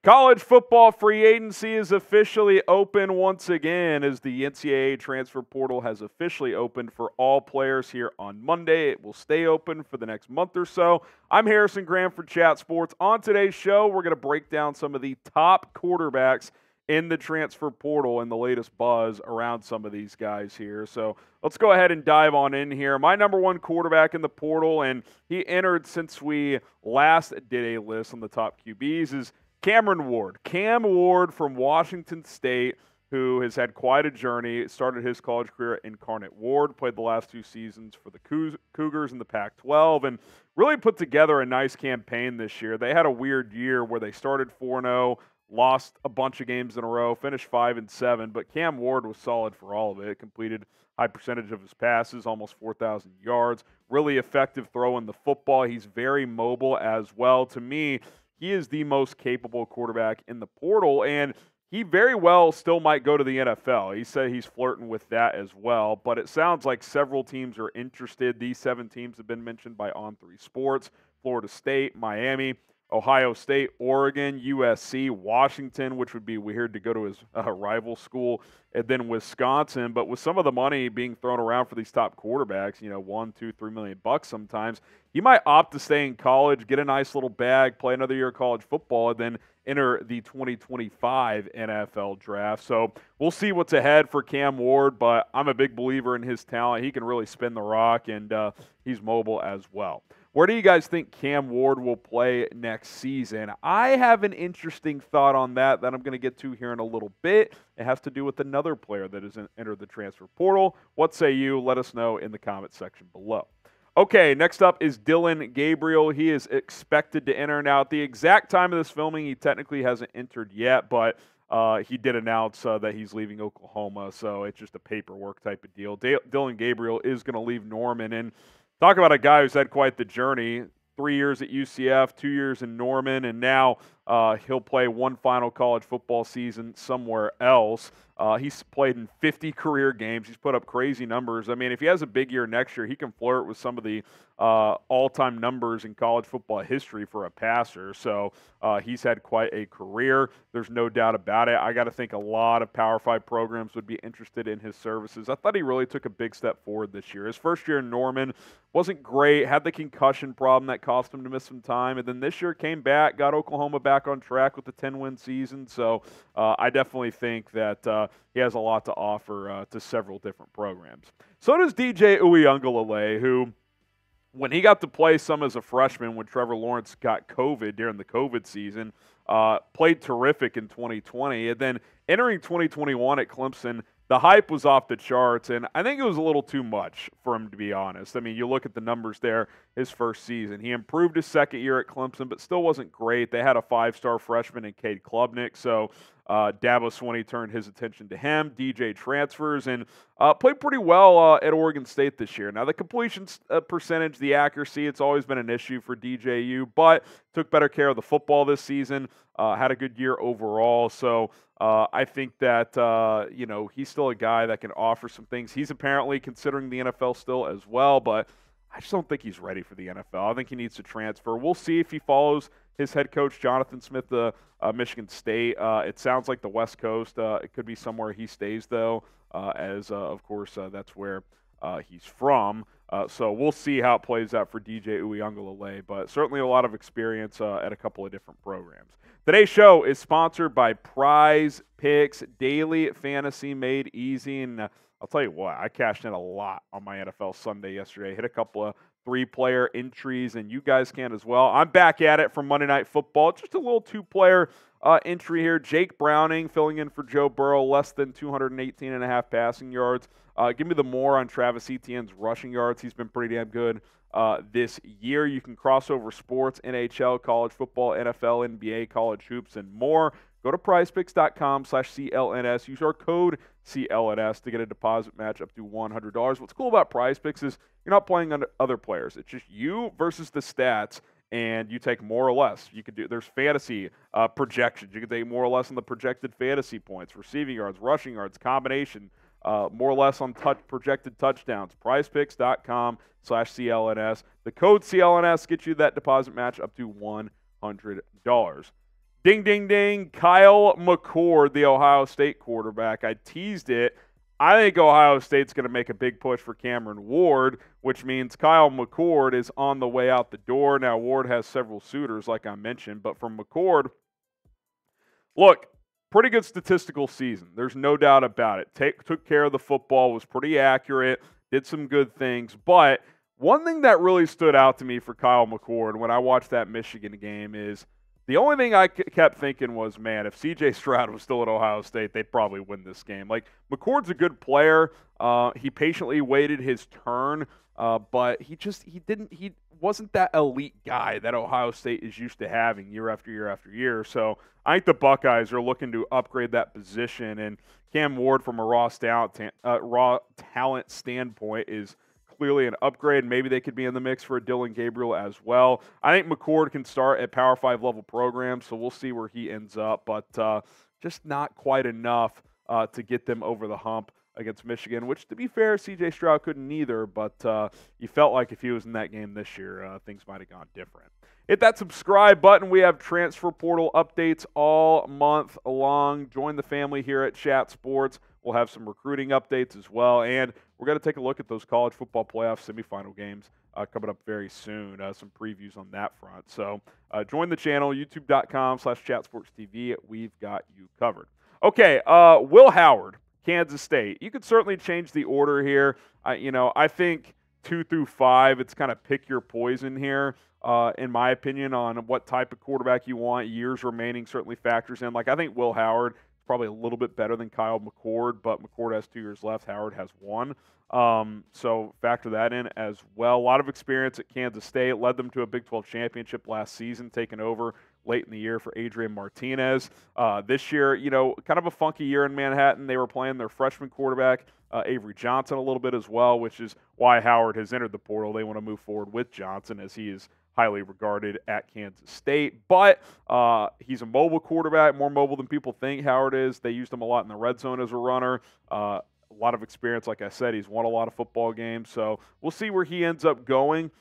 College football free agency is officially open once again as the NCAA transfer portal has officially opened for all players here on Monday. It will stay open for the next month or so. I'm Harrison Graham for Chat Sports. On today's show, we're going to break down some of the top quarterbacks in the transfer portal and the latest buzz around some of these guys here. So let's go ahead and dive on in here. My number one quarterback in the portal, and he entered since we last did a list on the top QBs, is Cameron Ward. Cam Ward from Washington State, who has had quite a journey. Started his college career at Incarnate Ward, played the last 2 seasons for the Cougars in the Pac-12, and really put together a nice campaign this year. They had a weird year where they started 4-0, lost a bunch of games in a row, finished 5-7, but Cam Ward was solid for all of it. Completed high percentage of his passes, almost 4,000 yards. Really effective throwing the football. He's very mobile as well. To me, he is the most capable quarterback in the portal, and he very well still might go to the NFL. He said he's flirting with that as well, but it sounds like several teams are interested. These 7 teams have been mentioned by On3 Sports: Florida State, Miami, Ohio State, Oregon, USC, Washington, which would be weird to go to his rival school, and then Wisconsin. But with some of the money being thrown around for these top quarterbacks, $1, $2, $3 million sometimes, he might opt to stay in college, get a nice little bag, play another year of college football, and then enter the 2025 NFL draft. So we'll see what's ahead for Cam Ward, but I'm a big believer in his talent. He can really spin the rock, and he's mobile as well. Where do you guys think Cam Ward will play next season? I have an interesting thought on that I'm going to get to here in a little bit. It has to do with another player that has entered the transfer portal. What say you? Let us know in the comment section below. Okay, next up is Dillon Gabriel. He is expected to enter. Now, at the exact time of this filming, he technically hasn't entered yet, but he did announce that he's leaving Oklahoma, so it's just a paperwork type of deal. Dillon Gabriel is going to leave Norman, and talk about a guy who's had quite the journey. 3 years at UCF, 2 years in Norman, and now he'll play one final college football season somewhere else. He's played in 50 career games. He's put up crazy numbers. I mean, if he has a big year next year, he can flirt with some of the all-time numbers in college football history for a passer. So he's had quite a career. There's no doubt about it. I got to think a lot of Power 5 programs would be interested in his services. I thought he really took a big step forward this year. His first year in Norman wasn't great, had the concussion problem that cost him to miss some time, and then this year came back, got Oklahoma back on track with the 10-win season. So I definitely think that he has a lot to offer to several different programs. So does DJ Uiagalelei, who, when he got to play some as a freshman when Trevor Lawrence got COVID during the COVID season, played terrific in 2020. And then entering 2021 at Clemson, the hype was off the charts, and I think it was a little too much for him, to be honest. I mean, you look at the numbers there, his first season. He improved his second year at Clemson, but still wasn't great. They had a 5-star freshman in Cade Klubnik, so Dabo Swinney turned his attention to him. DJ transfers and played pretty well at Oregon State this year. Now, the completion percentage, the accuracy, it's always been an issue for DJU, but took better care of the football this season, had a good year overall. So I think that, he's still a guy that can offer some things. He's apparently considering the NFL still as well, but I just don't think he's ready for the NFL. I think he needs to transfer. We'll see if he follows his head coach, Jonathan Smith, Michigan State. It sounds like the West Coast. It could be somewhere he stays, though, of course, that's where he's from. So we'll see how it plays out for DJ Uiagalelei, but certainly a lot of experience at a couple of different programs. Today's show is sponsored by Prize Picks, daily fantasy made easy. And I'll tell you what, I cashed in a lot on my NFL Sunday yesterday. Hit a couple of 3-player entries, and you guys can as well. I'm back at it for Monday Night Football. Just a little 2-player entry here. Jake Browning filling in for Joe Burrow, less than 218.5 passing yards. Give me the more on Travis Etienne's rushing yards. He's been pretty damn good this year. You can cross over sports, NHL, college football, NFL, NBA, college hoops, and more. Go to prizepicks.com/CLNS. Use our code CLNS to get a deposit match up to $100. What's cool about PrizePicks is you're not playing under other players. It's just you versus the stats, and you take more or less. You could do. There's fantasy projections. You can take more or less on the projected fantasy points, receiving yards, rushing yards, combination, more or less on projected touchdowns. PrizePicks.com/CLNS. The code CLNS gets you that deposit match up to $100. Ding, ding, ding. Kyle McCord, the Ohio State quarterback. I teased it. I think Ohio State's going to make a big push for Cameron Ward, which means Kyle McCord is on the way out the door. Now, Ward has several suitors, like I mentioned, but from McCord, look, pretty good statistical season. There's no doubt about it. Took care of the football, was pretty accurate, did some good things. But one thing that really stood out to me for Kyle McCord when I watched that Michigan game is the only thing I kept thinking was, man, if C.J. Stroud was still at Ohio State, they'd probably win this game. Like, McCord's a good player. He patiently waited his turn, but he wasn't that elite guy that Ohio State is used to having year after year after year. So I think the Buckeyes are looking to upgrade that position, and Cam Ward, from a raw talent standpoint, is clearly an upgrade. Maybe they could be in the mix for a Dillon Gabriel as well. I think McCord can start at Power 5 level programs, so we'll see where he ends up, but just not quite enough to get them over the hump against Michigan, which, to be fair, C.J. Stroud couldn't either, but you felt like if he was in that game this year, things might have gone different. Hit that subscribe button. We have transfer portal updates all month long. Join the family here at Chat Sports. We'll have some recruiting updates as well, and we're going to take a look at those college football playoff semifinal games coming up very soon. Some previews on that front. So join the channel, youtube.com/chatsportstv. We've got you covered. Okay, Will Howard, Kansas State. You could certainly change the order here. I think 2 through 5, it's kind of pick your poison here, in my opinion, on what type of quarterback you want. Years remaining certainly factors in. Like, I think Will Howard is probably a little bit better than Kyle McCord, but McCord has 2 years left. Howard has 1. So factor that in as well. A lot of experience at Kansas State. Led them to a Big 12 championship last season, taking over late in the year for Adrian Martinez. This year, kind of a funky year in Manhattan. They were playing their freshman quarterback, Avery Johnson, a little bit as well, which is why Howard has entered the portal. They want to move forward with Johnson, as he is highly regarded at Kansas State. But he's a mobile quarterback, more mobile than people think Howard is. They used him a lot in the red zone as a runner. A lot of experience, like I said. He's won a lot of football games. So we'll see where he ends up going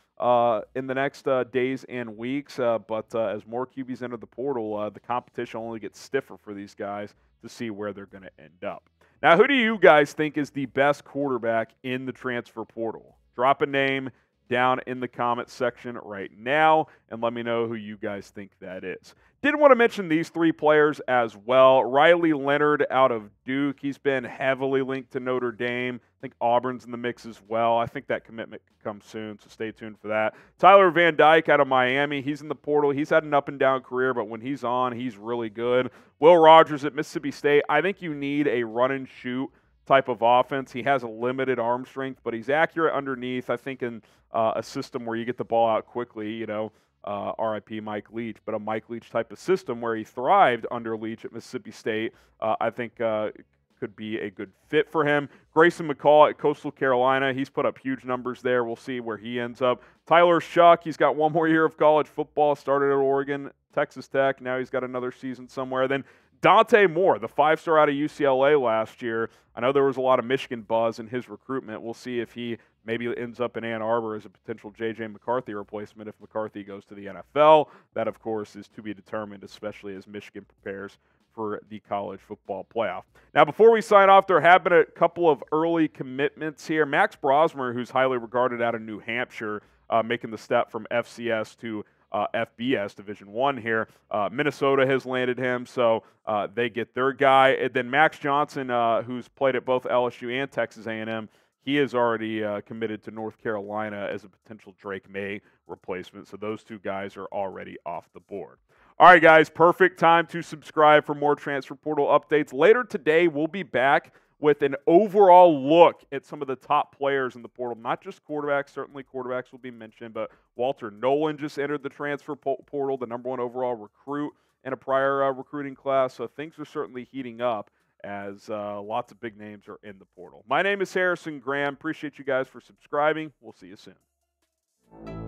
in the next days and weeks. But as more QBs enter the portal, the competition only gets stiffer for these guys to see where they're going to end up. Now, who do you guys think is the best quarterback in the transfer portal? Drop a name down in the comment section right now and let me know who you guys think that is. Did want to mention these 3 players as well. Riley Leonard out of Duke. He's been heavily linked to Notre Dame. I think Auburn's in the mix as well. I think that commitment could come soon, so stay tuned for that. Tyler Van Dyke out of Miami. He's in the portal. He's had an up-and-down career, but when he's on, he's really good. Will Rogers at Mississippi State. I think you need a run-and-shoot type of offense. He has a limited arm strength, but he's accurate underneath. I think in a system where you get the ball out quickly, RIP Mike Leach, but a Mike Leach type of system where he thrived under Leach at Mississippi State, I think could be a good fit for him. Grayson McCall at Coastal Carolina. He's put up huge numbers there. We'll see where he ends up. Tyler Shuck, he's got 1 more year of college football, started at Oregon, Texas Tech. Now he's got another season somewhere. Then Dante Moore, the 5-star out of UCLA last year. I know there was a lot of Michigan buzz in his recruitment. We'll see if he maybe ends up in Ann Arbor as a potential J.J. McCarthy replacement if McCarthy goes to the NFL. That, of course, is to be determined, especially as Michigan prepares for the college football playoff. Now, before we sign off, there have been a couple of early commitments here. Max Brosmer, who's highly regarded out of New Hampshire, making the step from FCS to FBS Division I here. Minnesota has landed him, so they get their guy. And then Max Johnson, who's played at both LSU and Texas A&M, he is already committed to North Carolina as a potential Drake May replacement. So those 2 guys are already off the board. All right, guys, perfect time to subscribe for more transfer portal updates. Later today, we'll be back with an overall look at some of the top players in the portal, not just quarterbacks. Certainly quarterbacks will be mentioned, but Walter Nolan just entered the transfer portal, the #1 overall recruit in a prior recruiting class. So things are certainly heating up as lots of big names are in the portal. My name is Harrison Graham. Appreciate you guys for subscribing. We'll see you soon.